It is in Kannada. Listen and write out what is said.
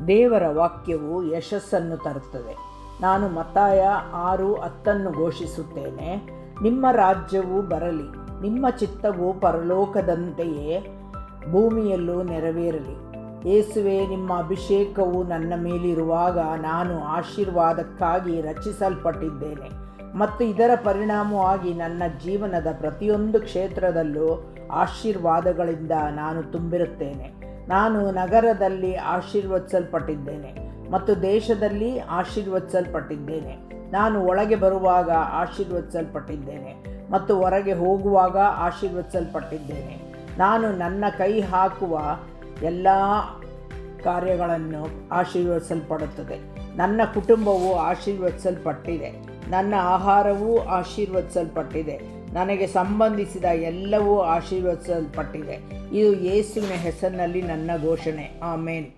ದೇವರ ವಾಕ್ಯವು ಯಶಸ್ಸನ್ನು ತರುತ್ತದೆ. ನಾನು ಮತ್ತಾಯ 6:10 ಘೋಷಿಸುತ್ತೇನೆ, ನಿಮ್ಮ ರಾಜ್ಯವು ಬರಲಿ, ನಿಮ್ಮ ಚಿತ್ತವು ಪರಲೋಕದಂತೆಯೇ ಭೂಮಿಯಲ್ಲೂ ನೆರವೇರಲಿ. ಯೇಸುವೆ, ನಿಮ್ಮ ಅಭಿಷೇಕವು ನನ್ನ ಮೇಲಿರುವಾಗ ನಾನು ಆಶೀರ್ವಾದಕ್ಕಾಗಿ ರಚಿಸಲ್ಪಟ್ಟಿದ್ದೇನೆ ಮತ್ತು ಇದರ ಪರಿಣಾಮವಾಗಿ ನನ್ನ ಜೀವನದ ಪ್ರತಿಯೊಂದು ಕ್ಷೇತ್ರದಲ್ಲೂ ಆಶೀರ್ವಾದಗಳಿಂದ ನಾನು ತುಂಬಿರುತ್ತೇನೆ. ನಾನು ನಗರದಲ್ಲಿ ಆಶೀರ್ವದಿಸಲ್ಪಟ್ಟಿದ್ದೇನೆ ಮತ್ತು ದೇಶದಲ್ಲಿ ಆಶೀರ್ವದಿಸಲ್ಪಟ್ಟಿದ್ದೇನೆ. ನಾನು ಒಳಗೆ ಬರುವಾಗ ಆಶೀರ್ವದಿಸಲ್ಪಟ್ಟಿದ್ದೇನೆ ಮತ್ತು ಹೊರಗೆ ಹೋಗುವಾಗ ಆಶೀರ್ವದಿಸಲ್ಪಟ್ಟಿದ್ದೇನೆ. ನಾನು ನನ್ನ ಕೈ ಹಾಕುವ ಎಲ್ಲ ಕಾರ್ಯಗಳನ್ನು ಆಶೀರ್ವದಿಸಲ್ಪಡುತ್ತದೆ. ನನ್ನ ಕುಟುಂಬವು ಆಶೀರ್ವದಿಸಲ್ಪಟ್ಟಿದೆ. ನನ್ನ ಆಹಾರವೂ ಆಶೀರ್ವದಿಸಲ್ಪಟ್ಟಿದೆ. ನನಗೆ ಸಂಬಂಧಿಸಿದ ಎಲ್ಲವೂ ಆಶೀರ್ವದಿಸಲ್ಪಟ್ಟಿದೆ. ಇದು ಯೇಸುವಿನ ಹೆಸರಿನಲ್ಲಿ ನನ್ನ ಘೋಷಣೆ. ಆಮೇನ್.